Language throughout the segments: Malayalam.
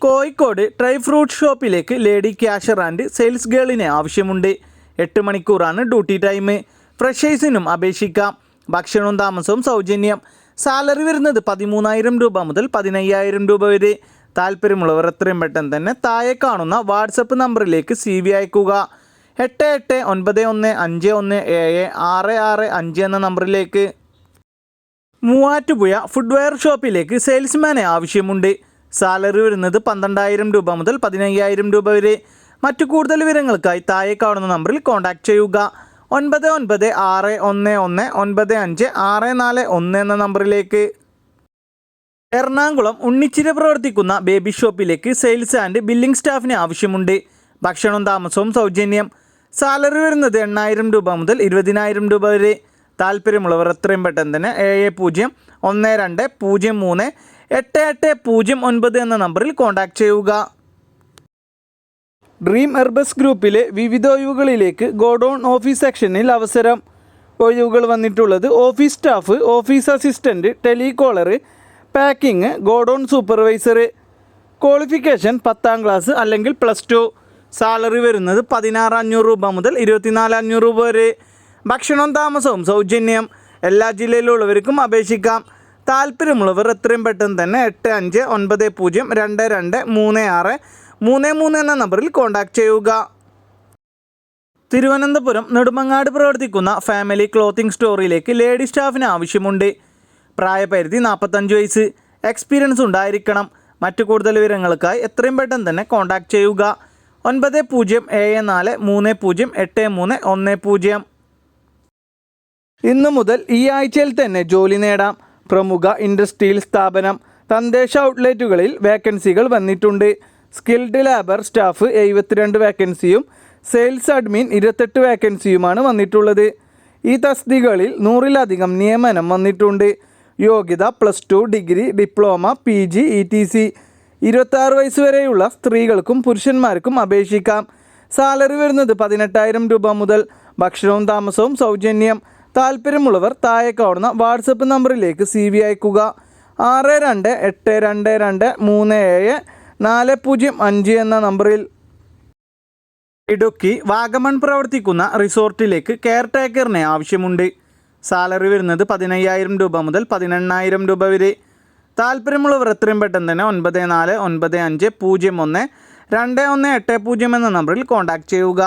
കോഴിക്കോട് ഡ്രൈ ഫ്രൂട്ട് ഷോപ്പിലേക്ക് ലേഡി ക്യാഷർ ആൻഡ് സെയിൽസ് ഗേളിനെ ആവശ്യമുണ്ട്. 8 മണിക്കൂറാണ് ഡ്യൂട്ടി ടൈം. ഫ്രഷേഴ്സിനും അപേക്ഷിക്കാം. ഭക്ഷണവും താമസവും സൗജന്യം. സാലറി വരുന്നത് 13,000 രൂപ മുതൽ 15,000 രൂപ വരെ. താല്പര്യമുള്ളവർ എത്രയും പെട്ടെന്ന് തന്നെ താഴെ കാണുന്ന വാട്സപ്പ് നമ്പറിലേക്ക് CV അയക്കുക. 8891517665 എന്ന നമ്പറിലേക്ക്. മൂവാറ്റുപുഴ ഫുഡ്വെയർ ഷോപ്പിലേക്ക് സെയിൽസ്മാനെ ആവശ്യമുണ്ട്. സാലറി വരുന്നത് 12,000 രൂപ മുതൽ 15,000 രൂപ വരെ. മറ്റു കൂടുതൽ വിവരങ്ങൾക്കായി താഴെ കാണുന്ന നമ്പറിൽ കോൺടാക്ട് ചെയ്യുക. 996119956441 എന്ന നമ്പറിലേക്ക്. എറണാകുളം ഉണ്ണിച്ചിര പ്രവർത്തിക്കുന്ന ബേബി ഷോപ്പിലേക്ക് സെയിൽസ് ആൻഡ് ബില്ലിംഗ് സ്റ്റാഫിന് ആവശ്യമുണ്ട്. ഭക്ഷണവും താമസവും സൗജന്യം. സാലറി വരുന്നത് 8,000 രൂപ മുതൽ 20,000 രൂപ വരെ. താല്പര്യമുള്ളവർ എത്രയും പെട്ടെന്ന് തന്നെ 7012038809 എന്ന നമ്പറിൽ കോൺടാക്ട് ചെയ്യുക. ഡ്രീം എർബസ് ഗ്രൂപ്പിലെ വിവിധ ഒഴിവുകളിലേക്ക് ഗോഡൗൺ ഓഫീസ് സെക്ഷനിൽ അവസരം. ഒഴിവുകൾ വന്നിട്ടുള്ളത് office staff, office assistant, telecaller, packing, godown supervisor. Qualification 10ാം class അല്ലെങ്കിൽ +2. സാലറി വരുന്നത് 16,500 രൂപ മുതൽ 24,500 രൂപ വരെ. ഭക്ഷണവും താമസവും സൗജന്യം. എല്ലാ ജില്ലയിലുള്ളവർക്കും അപേക്ഷിക്കാം. താല്പര്യമുള്ളവർ എത്രയും പെട്ടെന്ന് തന്നെ 8590223633 എന്ന നമ്പറിൽ കോൺടാക്ട് ചെയ്യുക. തിരുവനന്തപുരം നെടുമങ്ങാട് പ്രവർത്തിക്കുന്ന ഫാമിലി ക്ലോത്തിങ് സ്റ്റോറിലേക്ക് ലേഡി സ്റ്റാഫിന് ആവശ്യമുണ്ട്. പ്രായപരിധി 45 വയസ്സ്. എക്സ്പീരിയൻസ് ഉണ്ടായിരിക്കണം. മറ്റു കൂടുതൽ വിവരങ്ങൾക്കായി എത്രയും പെട്ടെന്ന് തന്നെ കോൺടാക്ട് ചെയ്യുക. 9074308310. ഇന്നു മുതൽ ഈ ആഴ്ചയിൽ തന്നെ ജോലി നേടാം. പ്രമുഖ ഇൻഡസ്ട്രിയൽ സ്ഥാപനം തദ്ദേശ ഔട്ട്ലെറ്റുകളിൽ വേക്കൻസികൾ വന്നിട്ടുണ്ട്. സ്കിൽഡ് ലേബർ സ്റ്റാഫ് 72 വേക്കൻസിയും സെയിൽസ് അഡ്മിൻ 28 വേക്കൻസിയുമാണ് വന്നിട്ടുള്ളത്. ഈ തസ്തികകളിൽ 100-ലധികം നിയമനം വന്നിട്ടുണ്ട്. യോഗ്യത +2, ഡിഗ്രി, ഡിപ്ലോമ, PG, ETC. 26 വയസ്സ് വരെയുള്ള സ്ത്രീകൾക്കും പുരുഷന്മാർക്കും അപേക്ഷിക്കാം. സാലറി വരുന്നത് 18,000 രൂപ മുതൽ. ഭക്ഷണവും താമസവും സൗജന്യം. താല്പര്യമുള്ളവർ താഴെ കാണുന്ന വാട്സപ്പ് നമ്പറിലേക്ക് CV അയക്കുക. 6282237405 എന്ന നമ്പറിൽ. ഇടുക്കി വാഗമൺ പ്രവർത്തിക്കുന്ന റിസോർട്ടിലേക്ക് കെയർ ടേക്കറിനെ ആവശ്യമുണ്ട്. സാലറി വരുന്നത് 15,000 രൂപ മുതൽ 18,000 രൂപ വരെ. താല്പര്യമുള്ളവർ എത്രയും പെട്ടെന്ന് തന്നെ 9495012180 എന്ന നമ്പറിൽ കോൺടാക്ട് ചെയ്യുക.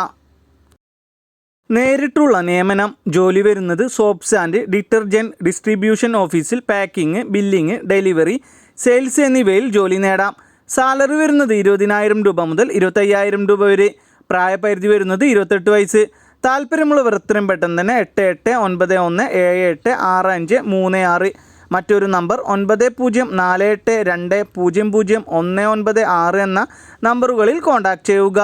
നേരിട്ടുള്ള നിയമനം. ജോലി വരുന്നത് സോപ്സ് ആൻഡ് ഡിറ്റർജൻറ്റ് ഡിസ്ട്രിബ്യൂഷൻ ഓഫീസിൽ പാക്കിംഗ്, ബില്ലിംഗ്, ഡെലിവറി, സെയിൽസ് എന്നിവയിൽ ജോലി നേടാം. സാലറി വരുന്നത് 20,000 രൂപ മുതൽ 25,000 രൂപ വരെ. പ്രായപരിധി വരുന്നത് 28 വയസ്സ്. താല്പര്യമുള്ളവർ എത്രയും പെട്ടെന്ന് തന്നെ 8891786536. മറ്റൊരു നമ്പർ 9048200196 എന്ന നമ്പറുകളിൽ കോൺടാക്ട് ചെയ്യുക.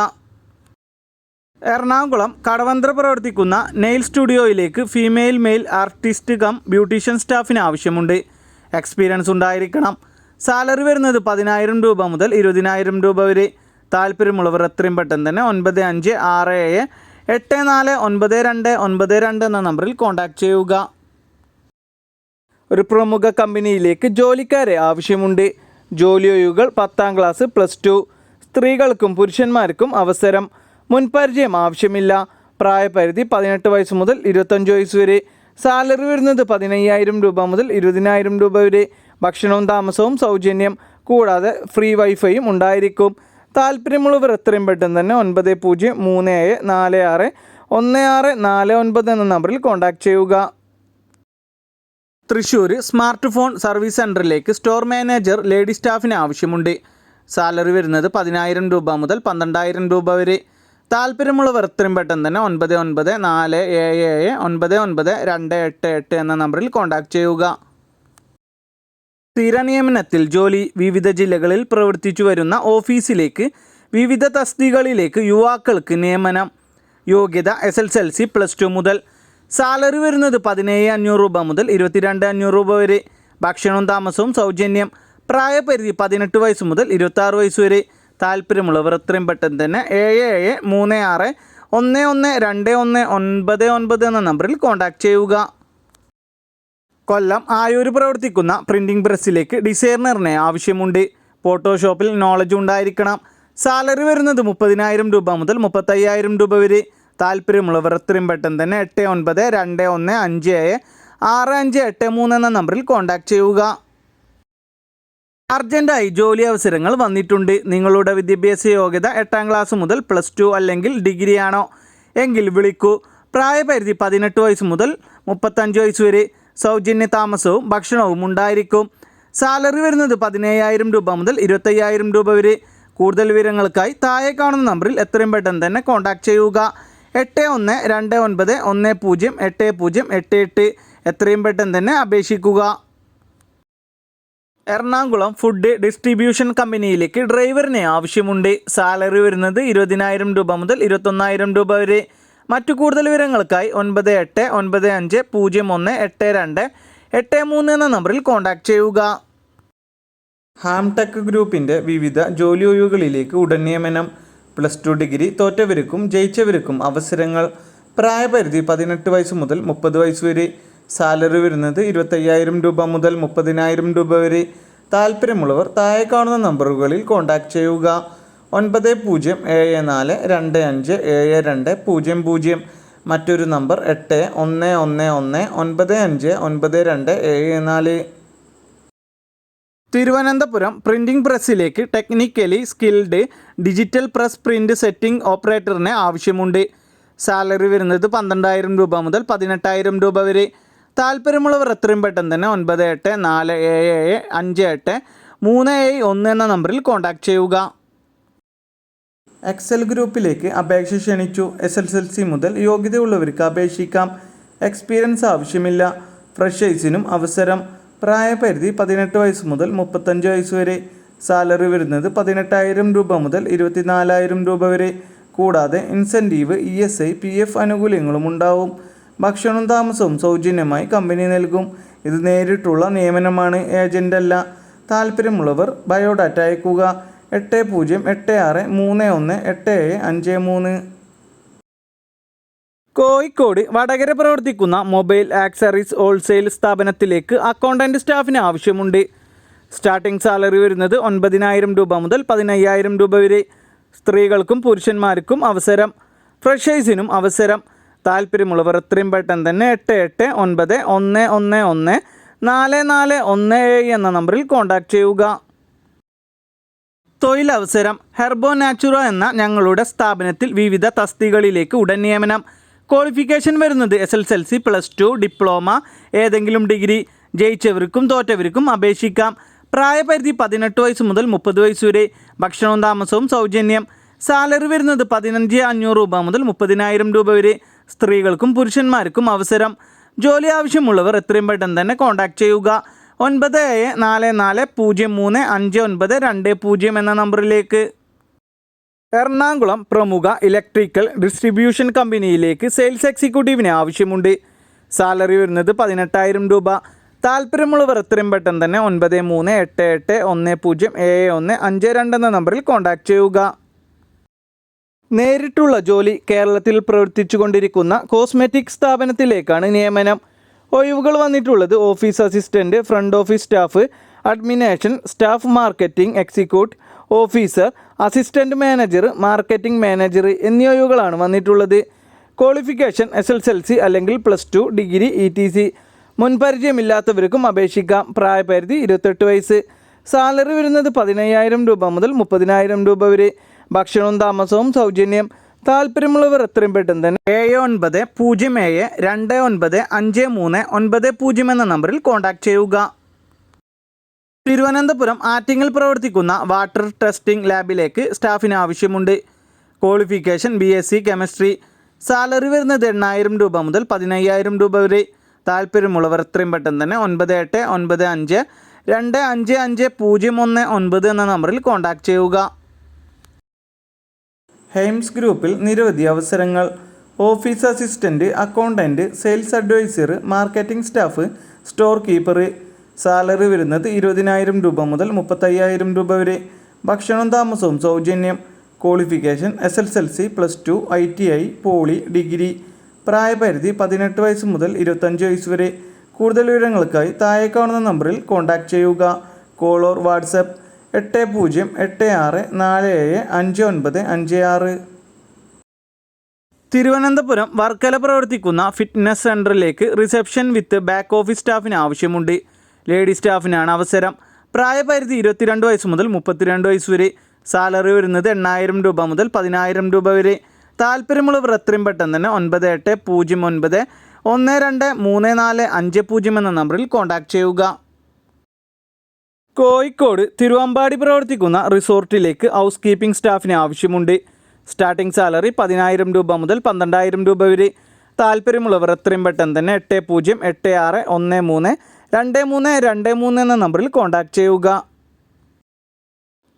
എറണാകുളം കടവന്ത്ര പ്രവർത്തിക്കുന്ന നെയിൽ സ്റ്റുഡിയോയിലേക്ക് female male artist cum beautician സ്റ്റാഫിന് ആവശ്യമുണ്ട്. എക്സ്പീരിയൻസ് ഉണ്ടായിരിക്കണം. സാലറി വരുന്നത് 10,000 രൂപ മുതൽ 20,000 രൂപ വരെ. താല്പര്യമുള്ളവർ എത്രയും പെട്ടെന്ന് തന്നെ 9567849292 എന്ന നമ്പറിൽ കോൺടാക്ട് ചെയ്യുക. ഒരു പ്രമുഖ കമ്പനിയിലേക്ക് ജോലിക്കാരെ ആവശ്യമുണ്ട്. ജോലി ഒഴിവുകൾ 10ാം ക്ലാസ് +2. സ്ത്രീകൾക്കും പുരുഷന്മാർക്കും അവസരം. മുൻപരിചയം ആവശ്യമില്ല. പ്രായപരിധി 18 വയസ്സ് മുതൽ 25 വയസ്സ് വരെ. സാലറി വരുന്നത് 15,000 രൂപ മുതൽ 20,000 രൂപ വരെ. ഭക്ഷണവും താമസവും സൗജന്യം. കൂടാതെ ഫ്രീ വൈഫൈയും ഉണ്ടായിരിക്കും. താല്പര്യമുള്ളവർ എത്രയും പെട്ടെന്ന് തന്നെ 9037461649 എന്ന നമ്പറിൽ കോൺടാക്ട് ചെയ്യുക. തൃശ്ശൂർ സ്മാർട്ട് ഫോൺ സർവീസ് സെൻറ്ററിലേക്ക് സ്റ്റോർ മാനേജർ ലേഡി സ്റ്റാഫിന് ആവശ്യമുണ്ട്. സാലറി വരുന്നത് 10,000 രൂപ മുതൽ 12,000 രൂപ വരെ. താല്പര്യമുള്ളവർ എത്രയും പെട്ടെന്ന് തന്നെ 9947799288 എന്ന നമ്പറിൽ കോൺടാക്ട് ചെയ്യുക. സ്ഥിര നിയമനത്തിൽ ജോലി. വിവിധ ജില്ലകളിൽ പ്രവർത്തിച്ചു വരുന്ന ഓഫീസിലേക്ക് വിവിധ തസ്തികകളിലേക്ക് യുവാക്കൾക്ക് നിയമനം. യോഗ്യത SSLC +2 മുതൽ. സാലറി വരുന്നത് 17,500 രൂപ മുതൽ 22,500 രൂപ വരെ. ഭക്ഷണവും താമസവും സൗജന്യം. പ്രായപരിധി 18 വയസ്സ് മുതൽ 26 വയസ്സ് വരെ. താല്പര്യമുള്ളവർ എത്രയും പെട്ടെന്ന് തന്നെ 7736112199 എന്ന നമ്പറിൽ കോൺടാക്ട് ചെയ്യുക. കൊല്ലം ആയൂർ പ്രവർത്തിക്കുന്ന പ്രിൻറ്റിംഗ് പ്രസ്സിലേക്ക് ഡിസൈനറിനെ ആവശ്യമുണ്ട്. ഫോട്ടോഷോപ്പിൽ നോളജ് ഉണ്ടായിരിക്കണം. സാലറി വരുന്നത് 30,000 രൂപ മുതൽ 35,000 രൂപ വരെ. താല്പര്യമുള്ളവർ എത്രയും പെട്ടെന്ന് തന്നെ 8921576583 എന്ന നമ്പറിൽ കോൺടാക്റ്റ് ചെയ്യുക. അർജൻറ്റായി ജോലി അവസരങ്ങൾ വന്നിട്ടുണ്ട്. നിങ്ങളുടെ വിദ്യാഭ്യാസ യോഗ്യത 8ാം ക്ലാസ് മുതൽ +2 അല്ലെങ്കിൽ ഡിഗ്രിയാണോ എങ്കിൽ വിളിക്കൂ. പ്രായപരിധി 18 വയസ്സ് മുതൽ 35 വയസ്സ് വരെ. സൗജന്യ താമസവും ഭക്ഷണവും ഉണ്ടായിരിക്കും. സാലറി വരുന്നത് 17,000 രൂപ മുതൽ 25,000 രൂപ വരെ. കൂടുതൽ വിവരങ്ങൾക്കായി താഴെ കാണുന്ന നമ്പറിൽ എത്രയും പെട്ടെന്ന് തന്നെ കോൺടാക്റ്റ് ചെയ്യുക. 8129108088. എത്രയും പെട്ടെന്ന് തന്നെ അപേക്ഷിക്കുക. എറണാകുളം ഫുഡ് ഡിസ്ട്രിബ്യൂഷൻ കമ്പനിയിലേക്ക് ഡ്രൈവറിനെ ആവശ്യമുണ്ട്. സാലറി വരുന്നത് 20,000 രൂപ മുതൽ 21,000 രൂപ വരെ. മറ്റു കൂടുതൽ വിവരങ്ങൾക്കായി 9895018283 എന്ന നമ്പറിൽ കോൺടാക്റ്റ് ചെയ്യുക. ഹാംടെക് ഗ്രൂപ്പിൻ്റെ വിവിധ ജോലി ഒഴിവുകളിലേക്ക് ഉടൻ നിയമനം. +2 ഡിഗ്രി തോറ്റവർക്കും ജയിച്ചവർക്കും അവസരങ്ങൾ. പ്രായപരിധി 18 വയസ്സ് മുതൽ 30 വയസ്സ് വരെ. സാലറി വരുന്നത് 25,000 രൂപ മുതൽ 30,000 രൂപ വരെ. താല്പര്യമുള്ളവർ താഴെ കാണുന്ന നമ്പറുകളിൽ കോൺടാക്റ്റ് ചെയ്യുക. 9074257200. മറ്റൊരു നമ്പർ 8111959274. തിരുവനന്തപുരം പ്രിൻറ്റിംഗ് പ്രസ്സിലേക്ക് technically skilled digital press print setting ഓപ്പറേറ്ററിനെ ആവശ്യമുണ്ട്. സാലറി വരുന്നത് 12,000 രൂപ മുതൽ 18,000 രൂപ വരെ. താല്പര്യമുള്ളവർ എത്രയും പെട്ടെന്ന് തന്നെ 9847758371 എന്ന നമ്പറിൽ കോൺടാക്റ്റ് ചെയ്യുക. എക്സൽ ഗ്രൂപ്പിലേക്ക് അപേക്ഷ ക്ഷണിച്ചു. SSLC മുതൽ യോഗ്യതയുള്ളവർക്ക് അപേക്ഷിക്കാം. എക്സ്പീരിയൻസ് ആവശ്യമില്ല. ഫ്രഷേഴ്സിനും അവസരം. പ്രായപരിധി 18 വയസ്സ് മുതൽ 35 വയസ്സ് വരെ. സാലറി വരുന്നത് 18,000 രൂപ മുതൽ 24,000 രൂപ വരെ. കൂടാതെ ഇൻസെൻറ്റീവ്, ESI, PF ആനുകൂല്യങ്ങളും ഉണ്ടാവും. ഭക്ഷണവും താമസവും സൗജന്യമായി കമ്പനി നൽകും. ഇത് നേരിട്ടുള്ള നിയമനമാണ്, ഏജൻ്റ് അല്ല. താല്പര്യമുള്ളവർ ബയോഡാറ്റ അയക്കുക. 8086318753. കോഴിക്കോട് വടകര പ്രവർത്തിക്കുന്ന മൊബൈൽ ആക്സറീസ് ഹോൾസെയിൽ സ്ഥാപനത്തിലേക്ക് അക്കൗണ്ടൻറ്റ് സ്റ്റാഫിന് ആവശ്യമുണ്ട്. സ്റ്റാർട്ടിംഗ് സാലറി വരുന്നത് 9,000 രൂപ മുതൽ 15,000 രൂപ വരെ. സ്ത്രീകൾക്കും പുരുഷന്മാർക്കും അവസരം. ഫ്രഷേഴ്സിനും അവസരം. താല്പര്യമുള്ളവർ എത്രയും പെട്ടെന്ന് തന്നെ 8891114417 എന്ന നമ്പറിൽ കോൺടാക്റ്റ് ചെയ്യുക. തൊഴിലവസരം. ഹെർബോ നാച്ചുറ എന്ന ഞങ്ങളുടെ സ്ഥാപനത്തിൽ വിവിധ തസ്തികകളിലേക്ക് ഉടൻ നിയമനം. ക്വാളിഫിക്കേഷൻ വരുന്നത് SSLC, +2, ഡിപ്ലോമ, ഏതെങ്കിലും ഡിഗ്രി. ജയിച്ചവർക്കും തോറ്റവർക്കും അപേക്ഷിക്കാം. പ്രായപരിധി 18 വയസ്സ് മുതൽ 30 വയസ്സ് വരെ. ഭക്ഷണവും താമസവും സൗജന്യം. സാലറി വരുന്നത് 15,500 രൂപ മുതൽ 30,000 രൂപ വരെ. സ്ത്രീകൾക്കും പുരുഷന്മാർക്കും അവസരം. ജോലി ആവശ്യമുള്ളവർ എത്രയും പെട്ടെന്ന് തന്നെ കോൺടാക്റ്റ് ചെയ്യുക. 9744035920 എന്ന നമ്പറിലേക്ക്. എറണാകുളം പ്രമുഖ ഇലക്ട്രിക്കൽ ഡിസ്ട്രിബ്യൂഷൻ കമ്പനിയിലേക്ക് സെയിൽസ് എക്സിക്യൂട്ടീവിനെ ആവശ്യമുണ്ട്. സാലറി വരുന്നത് 18,000 രൂപ. താല്പര്യമുള്ളവർ എത്രയും പെട്ടെന്ന് തന്നെ 9388107152 എന്ന നമ്പറിൽ കോൺടാക്റ്റ് ചെയ്യുക. നേരിട്ടുള്ള ജോലി. കേരളത്തിൽ പ്രവർത്തിച്ചു കൊണ്ടിരിക്കുന്ന കോസ്മെറ്റിക് സ്ഥാപനത്തിലേക്കാണ് നിയമനം. ഒഴിവുകൾ വന്നിട്ടുള്ളത് office assistant, front office staff, അഡ്മിനേഷൻ staff, marketing executive officer, assistant manager, marketing manager എന്നീ ഒഴിവുകളാണ് വന്നിട്ടുള്ളത്. ക്വാളിഫിക്കേഷൻ SSLC അല്ലെങ്കിൽ +2 ഡിഗ്രി ETC. മുൻപരിചയമില്ലാത്തവർക്കും അപേക്ഷിക്കാം. പ്രായപരിധി 28 വയസ്സ്. സാലറി വരുന്നത് 15,000 രൂപ മുതൽ 30,000 രൂപ വരെ. ഭക്ഷണവും താമസവും സൗജന്യം. താല്പര്യമുള്ളവർ എത്രയും പെട്ടെന്ന് തന്നെ 7927295390 എന്ന നമ്പറിൽ കോൺടാക്റ്റ് ചെയ്യുക. തിരുവനന്തപുരം ആറ്റിങ്ങൽ പ്രവർത്തിക്കുന്ന വാട്ടർ ടെസ്റ്റിംഗ് ലാബിലേക്ക് സ്റ്റാഫിന് ആവശ്യമുണ്ട്. Qualification BSc chemistry. സാലറി വരുന്നത് 8,000 രൂപ മുതൽ 15,000 രൂപ വരെ. താല്പര്യമുള്ളവർ എത്രയും പെട്ടെന്ന് തന്നെ 9895255019 എന്ന നമ്പറിൽ കോൺടാക്റ്റ് ചെയ്യുക. ഹെയിംസ് ഗ്രൂപ്പിൽ നിരവധി അവസരങ്ങൾ. Office assistant, accountant, sales advisor, marketing staff, store keeper. Salary വരുന്നത് 20,000 രൂപ മുതൽ 35,000 രൂപ വരെ. ഭക്ഷണവും താമസവും സൗജന്യം. Qualification SSLC, +2, ITI, poly, degree. പ്രായപരിധി 18 വയസ്സ് മുതൽ 25 വയസ്സ് വരെ. കൂടുതൽ വിവരങ്ങൾക്കായി താഴെ കാണുന്ന നമ്പറിൽ കോൺടാക്റ്റ് ചെയ്യുക. Call or WhatsApp 8086475956. Thiruvananthapuram Varkala പ്രവർത്തിക്കുന്ന ഫിറ്റ്നസ് സെൻ്ററിലേക്ക് റിസപ്ഷൻ വിത്ത് ബാക്ക് ഓഫീസ് സ്റ്റാഫിന് ആവശ്യമുണ്ട്. ലേഡി സ്റ്റാഫിനാണ് അവസരം. പ്രായപരിധി 22 വയസ്സ് മുതൽ 32 വയസ്സ് വരെ. സാലറി വരുന്നത് 8,000 രൂപ മുതൽ 10,000 രൂപ വരെ. താല്പര്യമുള്ളവർ എത്രയും പെട്ടെന്ന് തന്നെ 9809123450 എന്ന നമ്പറിൽ കോൺടാക്റ്റ് ചെയ്യുക. കോഴിക്കോട് തിരുവമ്പാടി പ്രവർത്തിക്കുന്ന റിസോർട്ടിലേക്ക് ഹൗസ് കീപ്പിംഗ് സ്റ്റാഫിന് ആവശ്യമുണ്ട്. സ്റ്റാർട്ടിംഗ് സാലറി 10,000 രൂപ മുതൽ 12,000 രൂപ വരെ. താല്പര്യമുള്ളവർ എത്രയും പെട്ടെന്ന് തന്നെ 8086132323 എന്ന നമ്പറിൽ കോൺടാക്റ്റ് ചെയ്യുക.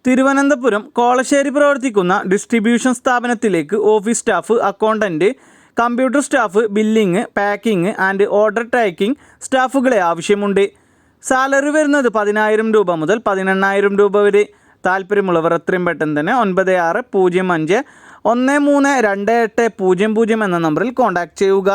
തിരുവനന്തപുരം കോളശ്ശേരി പ്രവർത്തിക്കുന്ന ഡിസ്ട്രിബ്യൂഷൻ സ്ഥാപനത്തിലേക്ക് office staff, accountant, computer staff, billing, packing and order taking സ്റ്റാഫുകളെ ആവശ്യമുണ്ട്. സാലറി വരുന്നത് 10,000 രൂപ മുതൽ 18,000 രൂപ വരെ. താല്പര്യമുള്ളവർ എത്രയും പെട്ടെന്ന് തന്നെ 9605132800 എന്ന നമ്പറിൽ കോൺടാക്റ്റ് ചെയ്യുക.